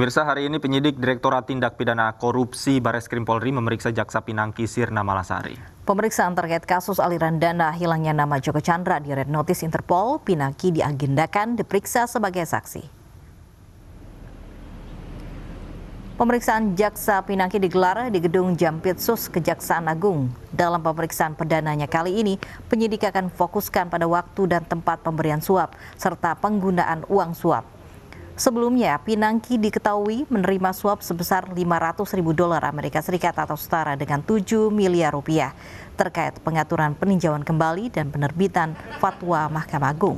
Pemirsa, hari ini penyidik Direktorat Tindak Pidana Korupsi Bareskrim Polri memeriksa Jaksa Pinangki Sirna Malasari. Pemeriksaan terkait kasus aliran dana hilangnya nama Joko Chandra di Red Notice Interpol, Pinangki diagendakan diperiksa sebagai saksi. Pemeriksaan Jaksa Pinangki digelar di Gedung Jampitsus Kejaksaan Agung. Dalam pemeriksaan perdananya kali ini, penyidik akan fokuskan pada waktu dan tempat pemberian suap, serta penggunaan uang suap. Sebelumnya, Pinangki diketahui menerima suap sebesar $500.000 Amerika Serikat atau setara dengan 7 miliar rupiah terkait pengaturan peninjauan kembali dan penerbitan fatwa Mahkamah Agung.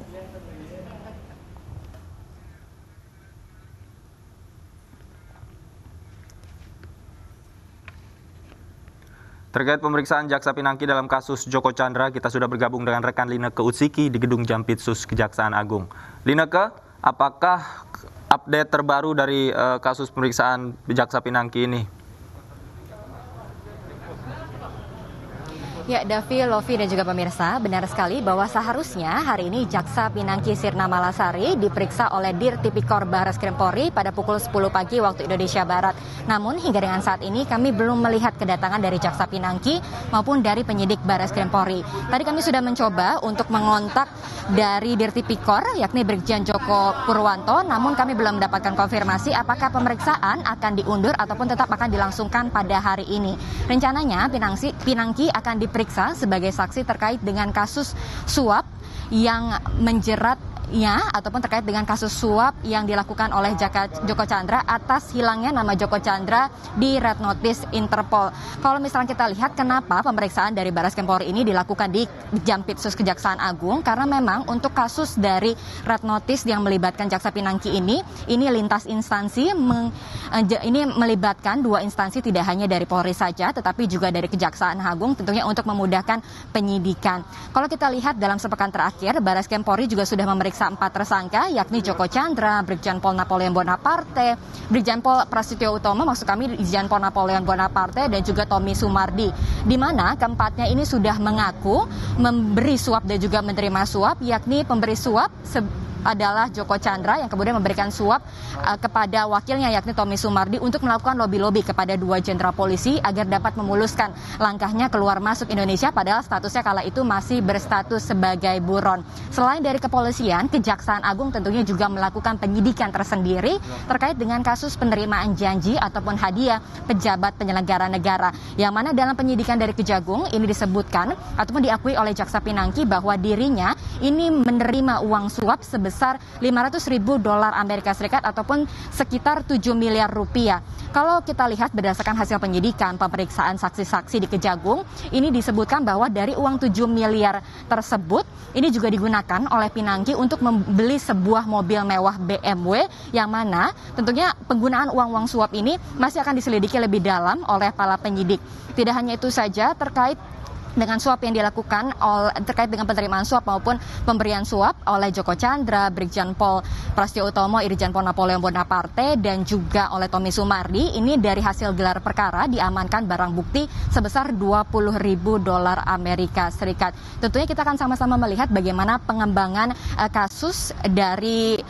Terkait pemeriksaan Jaksa Pinangki dalam kasus Joko Chandra, kita sudah bergabung dengan rekan Lineke Utsiki di Gedung Jampitsus Kejaksaan Agung. Lineke, apakah update terbaru dari kasus pemeriksaan Jaksa Pinangki ini? Ya, Davi, Lovi, dan juga pemirsa, benar sekali bahwa seharusnya hari ini Jaksa Pinangki Sirna Malasari diperiksa oleh Dir Tipikor Bareskrim Polri pada pukul 10 pagi waktu Indonesia Barat. Namun hingga dengan saat ini kami belum melihat kedatangan dari Jaksa Pinangki maupun dari penyidik Bareskrim Polri. Tadi kami sudah mencoba untuk mengontak dari Dir Tipikor, yakni Brigjen Joko Purwanto, namun kami belum mendapatkan konfirmasi apakah pemeriksaan akan diundur ataupun tetap akan dilangsungkan pada hari ini. Rencananya Pinangki akan diperiksa sebagai saksi terkait dengan kasus suap yang menjeratnya ataupun terkait dengan kasus suap yang dilakukan oleh Joko Chandra atas hilangnya nama Joko Chandra di Red Notice Interpol. Kalau misalnya kita lihat kenapa pemeriksaan dari Bareskrim Polri ini dilakukan di Jampitsus Kejaksaan Agung, karena memang untuk kasus dari Red Notice yang melibatkan Jaksa Pinangki ini lintas instansi, ini melibatkan dua instansi, tidak hanya dari Polri saja tetapi juga dari Kejaksaan Agung, tentunya untuk memudahkan penyidikan. Kalau kita lihat dalam sepekan terakhir, Bareskrim Polri juga sudah memeriksa 4 tersangka, yakni Joko Chandra, Brigjen Pol Napoleon Bonaparte, Brigjen Pol Prasetyo Utomo, maksud kami Brigjen Pol Napoleon Bonaparte, dan juga Tommy Sumardi, di mana keempatnya ini sudah mengaku memberi suap dan juga menerima suap, yakni pemberi suap adalah Joko Chandra yang kemudian memberikan suap kepada wakilnya yakni Tommy Sumardi untuk melakukan lobby-lobby kepada 2 jenderal polisi agar dapat memuluskan langkahnya keluar masuk Indonesia, padahal statusnya kala itu masih berstatus sebagai buron. Selain dari kepolisian, Kejaksaan Agung tentunya juga melakukan penyidikan tersendiri terkait dengan kasus penerimaan janji ataupun hadiah pejabat penyelenggara negara, yang mana dalam penyidikan dari Kejagung ini disebutkan ataupun diakui oleh Jaksa Pinangki bahwa dirinya ini menerima uang suap sebesar $500.000 Amerika Serikat ataupun sekitar 7 miliar rupiah. Kalau kita lihat berdasarkan hasil penyidikan pemeriksaan saksi-saksi di Kejagung, ini disebutkan bahwa dari uang 7 miliar tersebut ini juga digunakan oleh Pinangki untuk membeli sebuah mobil mewah BMW, yang mana tentunya penggunaan uang-uang suap ini masih akan diselidiki lebih dalam oleh para penyidik. Tidak hanya itu saja, terkait dengan suap yang dilakukan terkait dengan penerimaan suap maupun pemberian suap oleh Joko Chandra, Brigjen Pol Prasetyo Utomo, Irjen Pol Napoleon Bonaparte, dan juga oleh Tommy Sumardi, ini dari hasil gelar perkara diamankan barang bukti sebesar $20.000 Amerika Serikat. Tentunya kita akan sama-sama melihat bagaimana pengembangan kasus dari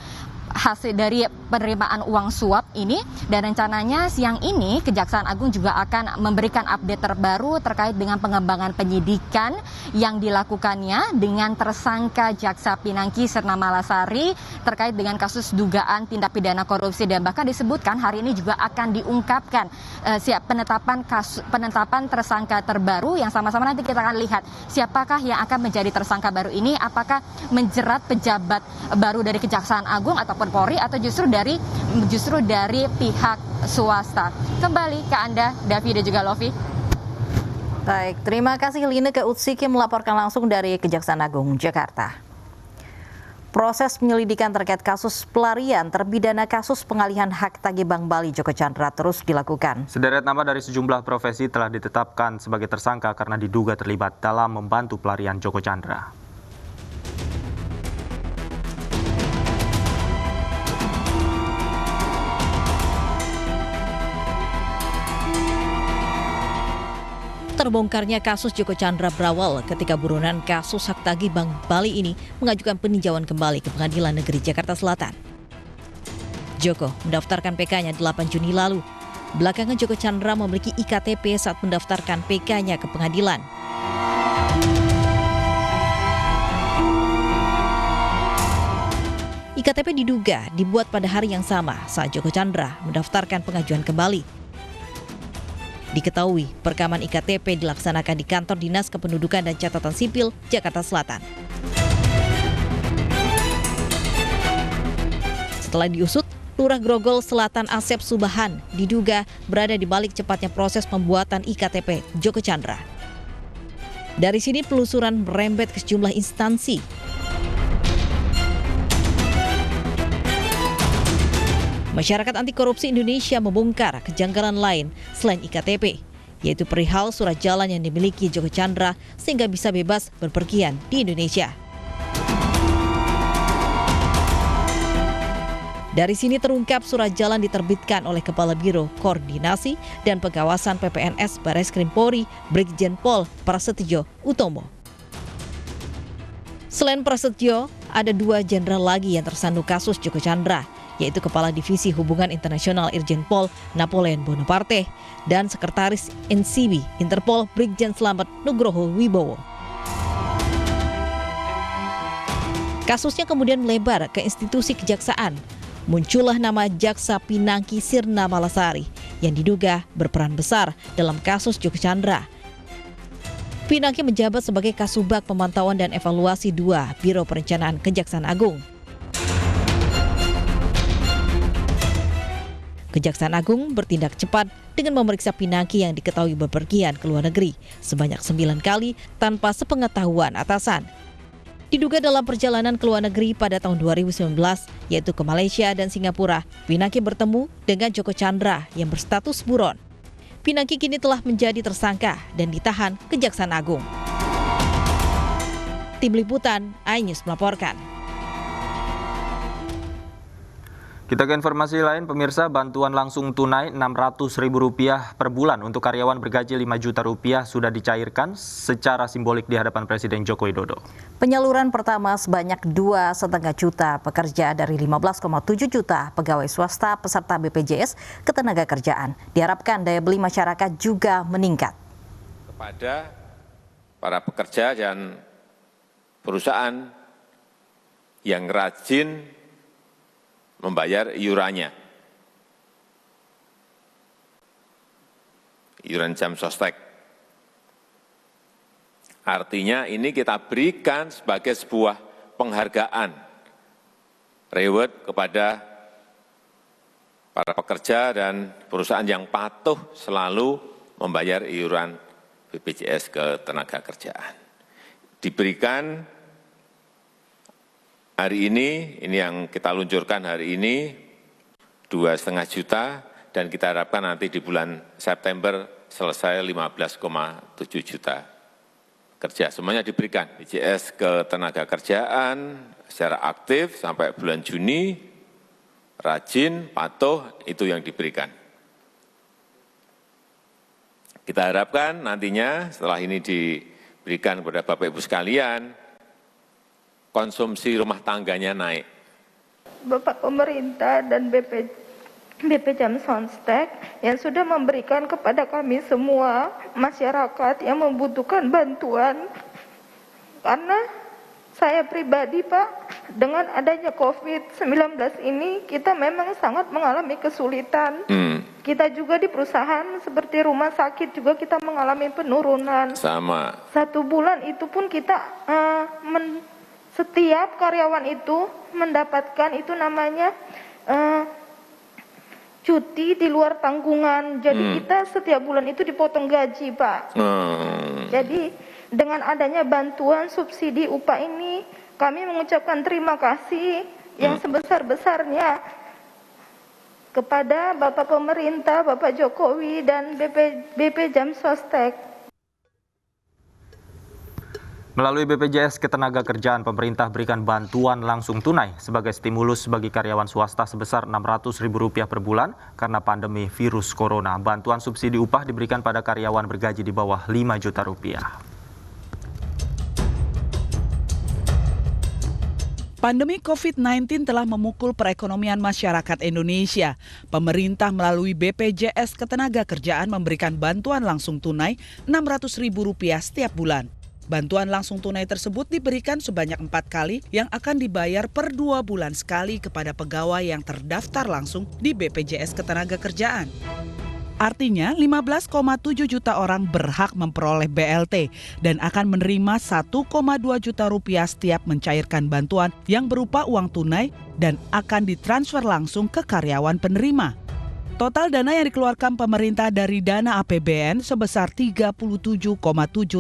hasil dari penerimaan uang suap ini, dan rencananya siang ini Kejaksaan Agung juga akan memberikan update terbaru terkait dengan pengembangan penyidikan yang dilakukannya dengan tersangka Jaksa Pinangki Sirna Malasari terkait dengan kasus dugaan tindak pidana korupsi, dan bahkan disebutkan hari ini juga akan diungkapkan penetapan tersangka terbaru yang sama-sama nanti kita akan lihat siapakah yang akan menjadi tersangka baru ini, apakah menjerat pejabat baru dari Kejaksaan Agung ataupun Polri atau justru dari pihak swasta. Kembali ke Anda, Davi dan juga Lovi. Baik, terima kasih Lineke Utsiki melaporkan langsung dari Kejaksaan Agung Jakarta. Proses penyelidikan terkait kasus pelarian terpidana kasus pengalihan hak tagih Bank Bali Joko Chandra terus dilakukan. Sederet nama dari sejumlah profesi telah ditetapkan sebagai tersangka karena diduga terlibat dalam membantu pelarian Joko Chandra. Terbongkarnya kasus Joko Chandra berawal ketika buronan kasus hak tagih Bank Bali ini mengajukan peninjauan kembali ke Pengadilan Negeri Jakarta Selatan. Joko mendaftarkan PK-nya 8 Juni lalu. Belakangan Joko Chandra memiliki IKTP saat mendaftarkan PK-nya ke pengadilan. IKTP diduga dibuat pada hari yang sama saat Joko Chandra mendaftarkan pengajuan kembali. Diketahui, perekaman IKTP dilaksanakan di Kantor Dinas Kependudukan dan Catatan Sipil, Jakarta Selatan. Setelah diusut, Lurah Grogol Selatan Asep Subahan diduga berada di balik cepatnya proses pembuatan IKTP Joko Chandra. Dari sini penelusuran merembet ke sejumlah instansi. Masyarakat Anti Korupsi Indonesia membongkar kejanggalan lain selain IKTP, yaitu perihal surat jalan yang dimiliki Joko Chandra sehingga bisa bebas berpergian di Indonesia. Dari sini terungkap surat jalan diterbitkan oleh Kepala Biro Koordinasi dan Pengawasan PPNS Bareskrim Polri, Brigjen Pol Prasetyo Utomo. Selain Prasetyo, ada 2 jenderal lagi yang tersandung kasus Joko Chandra, yaitu Kepala Divisi Hubungan Internasional Irjen Pol Napoleon Bonaparte dan Sekretaris NCB Interpol Brigjen Slamet Nugroho Wibowo. Kasusnya kemudian melebar ke institusi kejaksaan. Muncullah nama Jaksa Pinangki Sirna Malasari yang diduga berperan besar dalam kasus Joko Chandra. Pinangki menjabat sebagai Kasubag Pemantauan dan Evaluasi 2 Biro Perencanaan Kejaksaan Agung. Kejaksaan Agung bertindak cepat dengan memeriksa Pinangki yang diketahui bepergian ke luar negeri sebanyak 9 kali tanpa sepengetahuan atasan. Diduga dalam perjalanan ke luar negeri pada tahun 2019, yaitu ke Malaysia dan Singapura, Pinangki bertemu dengan Joko Chandra yang berstatus buron. Pinangki kini telah menjadi tersangka dan ditahan Kejaksaan Agung. Tim Liputan, iNews melaporkan. Kita ke informasi lain, pemirsa, bantuan langsung tunai Rp600.000 per bulan untuk karyawan bergaji Rp5 juta sudah dicairkan secara simbolik di hadapan Presiden Joko Widodo. Penyaluran pertama sebanyak 2,5 juta pekerja dari 15,7 juta pegawai swasta peserta BPJS Ketenagakerjaan. Diharapkan daya beli masyarakat juga meningkat. Kepada para pekerja dan perusahaan yang rajin membayar iurannya, iuran jam sostek. Artinya ini kita berikan sebagai sebuah penghargaan, reward kepada para pekerja dan perusahaan yang patuh selalu membayar iuran BPJS Ketenagakerjaan. Diberikan hari ini yang kita luncurkan hari ini 2,5 juta dan kita harapkan nanti di bulan September selesai 15,7 juta kerja. Semuanya diberikan BPJS Ketenagakerjaan secara aktif sampai bulan Juni, rajin, patuh, itu yang diberikan. Kita harapkan nantinya setelah ini diberikan kepada Bapak Ibu sekalian, konsumsi rumah tangganya naik. Bapak pemerintah dan BP Jam Sostek yang sudah memberikan kepada kami semua masyarakat yang membutuhkan bantuan. Karena saya pribadi Pak, dengan adanya COVID-19 ini kita memang sangat mengalami kesulitan. Kita juga di perusahaan seperti rumah sakit juga kita mengalami penurunan. Sama. 1 bulan itu pun kita setiap karyawan itu mendapatkan itu namanya cuti di luar tanggungan. Jadi kita setiap bulan itu dipotong gaji, Pak. Jadi dengan adanya bantuan subsidi upah ini, kami mengucapkan terima kasih yang sebesar-besarnya kepada Bapak Pemerintah, Bapak Jokowi dan BP Jam Sostek. Melalui BPJS Ketenagakerjaan, pemerintah berikan bantuan langsung tunai sebagai stimulus bagi karyawan swasta sebesar Rp600.000 per bulan karena pandemi virus corona. Bantuan subsidi upah diberikan pada karyawan bergaji di bawah Rp5 juta. Pandemi COVID-19 telah memukul perekonomian masyarakat Indonesia. Pemerintah melalui BPJS Ketenagakerjaan memberikan bantuan langsung tunai Rp600.000 setiap bulan. Bantuan langsung tunai tersebut diberikan sebanyak 4 kali yang akan dibayar per 2 bulan sekali kepada pegawai yang terdaftar langsung di BPJS Ketenagakerjaan. Artinya 15,7 juta orang berhak memperoleh BLT dan akan menerima 1,2 juta rupiah setiap mencairkan bantuan yang berupa uang tunai dan akan ditransfer langsung ke karyawan penerima. Total dana yang dikeluarkan pemerintah dari dana APBN sebesar 37,7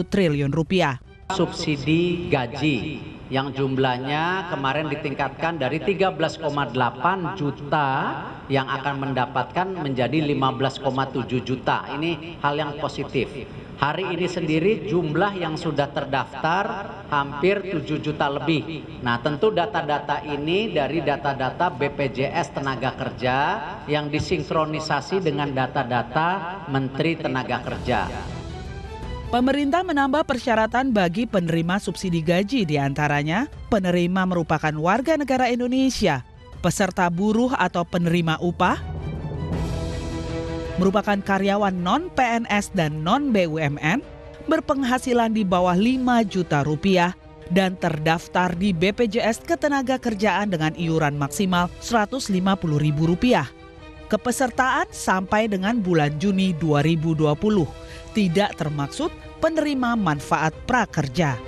triliun rupiah. Subsidi gaji yang jumlahnya kemarin ditingkatkan dari 13,8 juta yang akan mendapatkan menjadi 15,7 juta. Ini hal yang positif. Hari ini sendiri jumlah yang sudah terdaftar hampir 7 juta lebih. Nah, tentu data-data ini dari data-data BPJS Tenaga Kerja yang disinkronisasi dengan data-data Menteri Tenaga Kerja. Pemerintah menambah persyaratan bagi penerima subsidi gaji, diantaranya penerima merupakan warga negara Indonesia, peserta buruh atau penerima upah, merupakan karyawan non-PNS dan non-BUMN, berpenghasilan di bawah 5 juta rupiah, dan terdaftar di BPJS Ketenagakerjaan dengan iuran maksimal Rp150.000. Kepesertaan sampai dengan bulan Juni 2020, tidak termaksud penerima manfaat prakerja.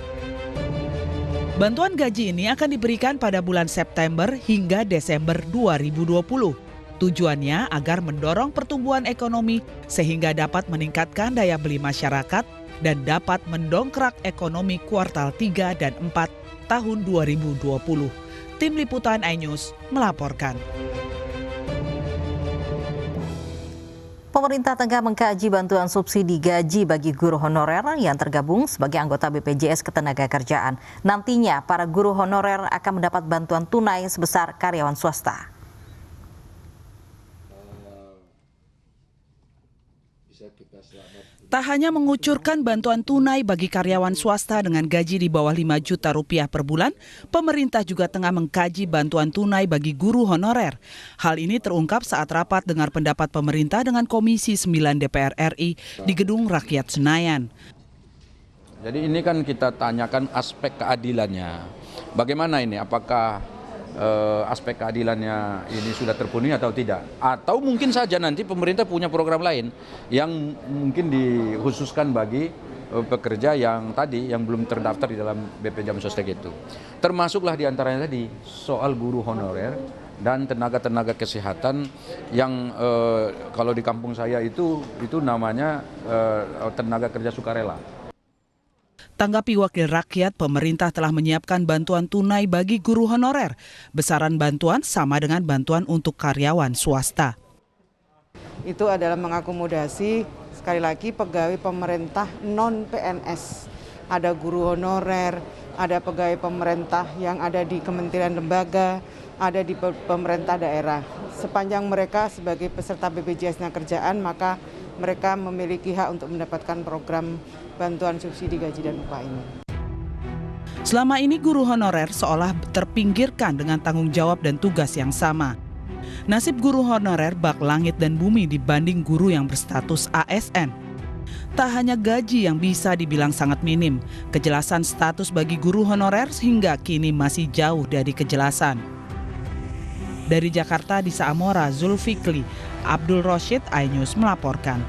Bantuan gaji ini akan diberikan pada bulan September hingga Desember 2020. Tujuannya agar mendorong pertumbuhan ekonomi sehingga dapat meningkatkan daya beli masyarakat dan dapat mendongkrak ekonomi kuartal 3 dan 4 tahun 2020. Tim Liputan iNews melaporkan. Pemerintah tengah mengkaji bantuan subsidi gaji bagi guru honorer yang tergabung sebagai anggota BPJS Ketenagakerjaan. Nantinya para guru honorer akan mendapat bantuan tunai sebesar karyawan swasta. Tak hanya mengucurkan bantuan tunai bagi karyawan swasta dengan gaji di bawah 5 juta rupiah per bulan, pemerintah juga tengah mengkaji bantuan tunai bagi guru honorer. Hal ini terungkap saat rapat dengar pendapat pemerintah dengan Komisi 9 DPR RI di Gedung Rakyat Senayan. Jadi ini kan kita tanyakan aspek keadilannya. Bagaimana ini? Apakah aspek keadilannya ini sudah terpenuhi atau tidak? Atau mungkin saja nanti pemerintah punya program lain yang mungkin dikhususkan bagi pekerja yang tadi yang belum terdaftar di dalam BPJS Sostek itu. Termasuklah diantaranya tadi soal guru honorer dan tenaga-tenaga kesehatan yang kalau di kampung saya itu namanya tenaga kerja sukarela. Tanggapi Wakil Rakyat, pemerintah telah menyiapkan bantuan tunai bagi guru honorer. Besaran bantuan sama dengan bantuan untuk karyawan swasta. Itu adalah mengakomodasi sekali lagi pegawai pemerintah non-PNS. Ada guru honorer, ada pegawai pemerintah yang ada di kementerian lembaga, ada di pemerintah daerah. Sepanjang mereka sebagai peserta BPJS Ketenagakerjaan, maka mereka memiliki hak untuk mendapatkan program bantuan subsidi gaji dan upah ini. Selama ini guru honorer seolah terpinggirkan dengan tanggung jawab dan tugas yang sama. Nasib guru honorer bak langit dan bumi dibanding guru yang berstatus ASN. Tak hanya gaji yang bisa dibilang sangat minim, kejelasan status bagi guru honorer hingga kini masih jauh dari kejelasan. Dari Jakarta, Disa Amora, Zulfikli, Abdul Roshid, iNews melaporkan.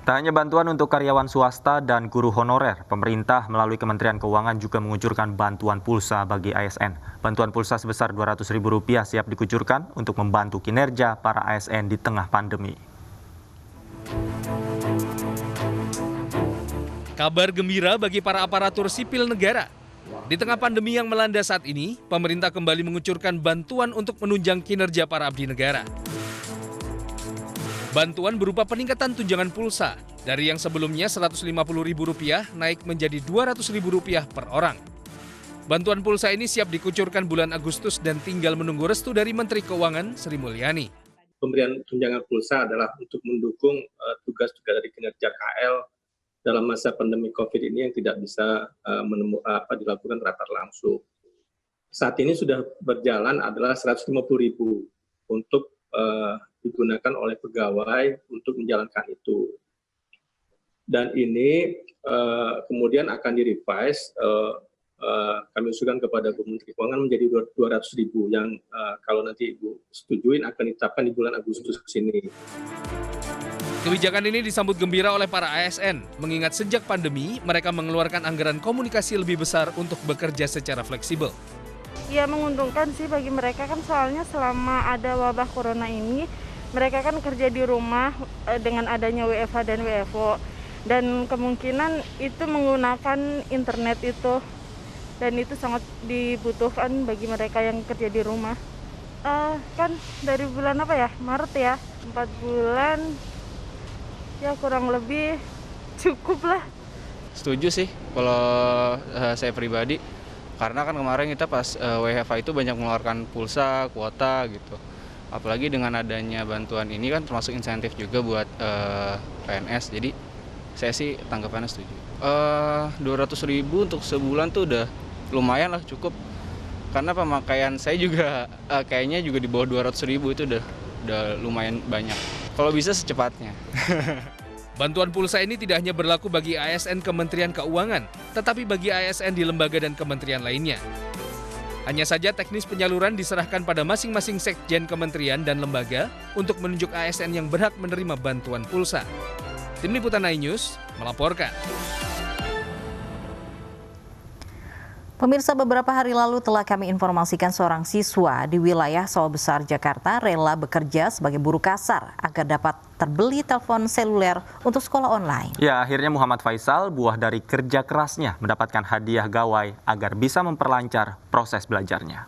Tak hanya bantuan untuk karyawan swasta dan guru honorer, pemerintah melalui Kementerian Keuangan juga mengucurkan bantuan pulsa bagi ASN. Bantuan pulsa sebesar Rp200.000 siap dikucurkan untuk membantu kinerja para ASN di tengah pandemi. Kabar gembira bagi para aparatur sipil negara. Di tengah pandemi yang melanda saat ini, pemerintah kembali mengucurkan bantuan untuk menunjang kinerja para abdi negara. Bantuan berupa peningkatan tunjangan pulsa dari yang sebelumnya Rp150.000 naik menjadi Rp200.000 per orang. Bantuan pulsa ini siap dikucurkan bulan Agustus dan tinggal menunggu restu dari Menteri Keuangan Sri Mulyani. Pemberian tunjangan pulsa adalah untuk mendukung tugas-tugas dari kinerja KL dalam masa pandemi COVID ini yang tidak bisa dilakukan rapat langsung. Saat ini sudah berjalan adalah 150.000 untuk digunakan oleh pegawai untuk menjalankan itu. Dan ini kemudian akan direvise, kami usulkan kepada Bu Menteri Keuangan menjadi 200.000 yang kalau nanti Ibu setujuin akan ditetapkan di bulan Agustus ini. Kebijakan ini disambut gembira oleh para ASN, mengingat sejak pandemi mereka mengeluarkan anggaran komunikasi lebih besar untuk bekerja secara fleksibel. Ya menguntungkan sih bagi mereka kan, soalnya selama ada wabah corona ini mereka kan kerja di rumah dengan adanya WFH dan WFO, dan kemungkinan itu menggunakan internet itu, dan itu sangat dibutuhkan bagi mereka yang kerja di rumah. Kan dari bulan Maret ya, 4 bulan ya kurang lebih cukup lah. Setuju sih kalau saya pribadi, karena kan kemarin kita pas WFH itu banyak mengeluarkan pulsa, kuota gitu. Apalagi dengan adanya bantuan ini kan termasuk insentif juga buat PNS, jadi saya sih tanggapannya setuju. 200.000 untuk sebulan tuh udah lumayan lah, cukup. Karena pemakaian saya juga kayaknya juga di bawah 200.000 itu udah lumayan banyak. Kalau bisa secepatnya. Bantuan pulsa ini tidak hanya berlaku bagi ASN Kementerian Keuangan, tetapi bagi ASN di lembaga dan kementerian lainnya. Hanya saja teknis penyaluran diserahkan pada masing-masing sekjen kementerian dan lembaga untuk menunjuk ASN yang berhak menerima bantuan pulsa. Tim Liputan iNews melaporkan. Pemirsa, beberapa hari lalu telah kami informasikan seorang siswa di wilayah Sawah Besar, Jakarta rela bekerja sebagai buruh kasar agar dapat terbeli telepon seluler untuk sekolah online. Ya, akhirnya Muhammad Faisal, buah dari kerja kerasnya, mendapatkan hadiah gawai agar bisa memperlancar proses belajarnya.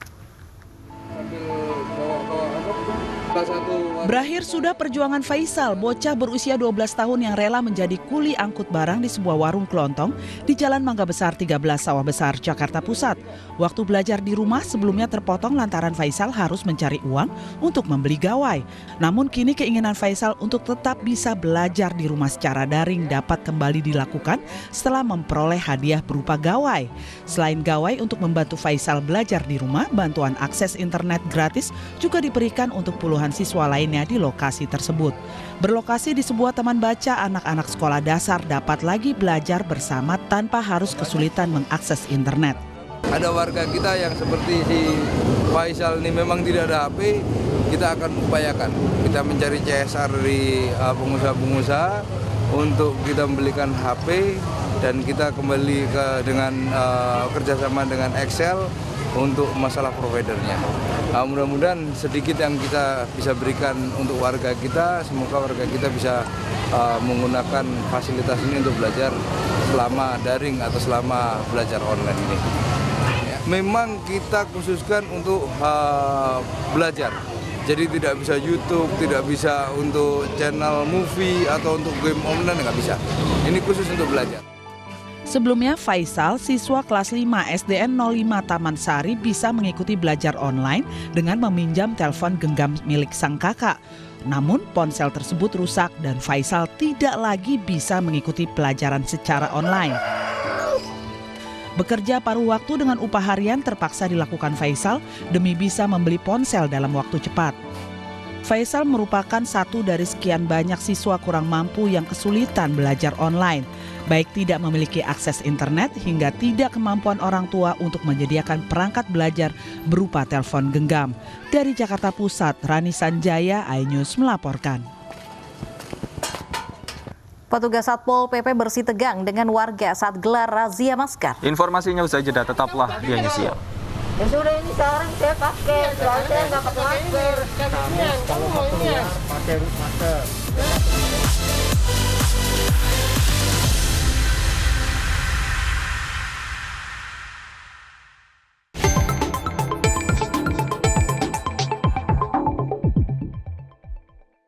Berakhir sudah perjuangan Faisal, bocah berusia 12 tahun yang rela menjadi kuli angkut barang di sebuah warung kelontong di Jalan Mangga Besar 13 Sawah Besar, Jakarta Pusat. Waktu belajar di rumah sebelumnya terpotong lantaran Faisal harus mencari uang untuk membeli gawai. Namun kini keinginan Faisal untuk tetap bisa belajar di rumah secara daring dapat kembali dilakukan setelah memperoleh hadiah berupa gawai. Selain gawai untuk membantu Faisal belajar di rumah, bantuan akses internet gratis juga diberikan untuk puluhan siswa lainnya di lokasi tersebut. Berlokasi di sebuah taman baca, anak-anak sekolah dasar dapat lagi belajar bersama tanpa harus kesulitan mengakses internet. Ada warga kita yang seperti si Faisal ini memang tidak ada HP, kita akan upayakan. Kita mencari CSR dari pengusaha-pengusaha untuk kita membelikan HP, dan kita kembali dengan kerjasama dengan Excel untuk masalah providernya. Mudah-mudahan sedikit yang kita bisa berikan untuk warga kita, semoga warga kita bisa menggunakan fasilitas ini untuk belajar selama daring atau selama belajar online ini. Memang kita khususkan untuk belajar, jadi tidak bisa YouTube, tidak bisa untuk channel movie atau untuk game online, nggak bisa. Ini khusus untuk belajar. Sebelumnya Faisal, siswa kelas 5 SDN 05 Taman Sari, bisa mengikuti belajar online dengan meminjam telepon genggam milik sang kakak. Namun ponsel tersebut rusak dan Faisal tidak lagi bisa mengikuti pelajaran secara online. Bekerja paruh waktu dengan upah harian terpaksa dilakukan Faisal demi bisa membeli ponsel dalam waktu cepat. Faisal merupakan satu dari sekian banyak siswa kurang mampu yang kesulitan belajar online, baik tidak memiliki akses internet hingga tidak kemampuan orang tua untuk menyediakan perangkat belajar berupa telepon genggam. Dari Jakarta Pusat, Rani Sanjaya, iNews melaporkan. Petugas Satpol PP bersih tegang dengan warga saat gelar razia masker. Informasinya usai jeda, tetaplah di iNews Siang. Ya sudah, ini sekarang saya pakai, soalnya saya nggak pakai masker. Kamu mau ini ya? Pakai masker.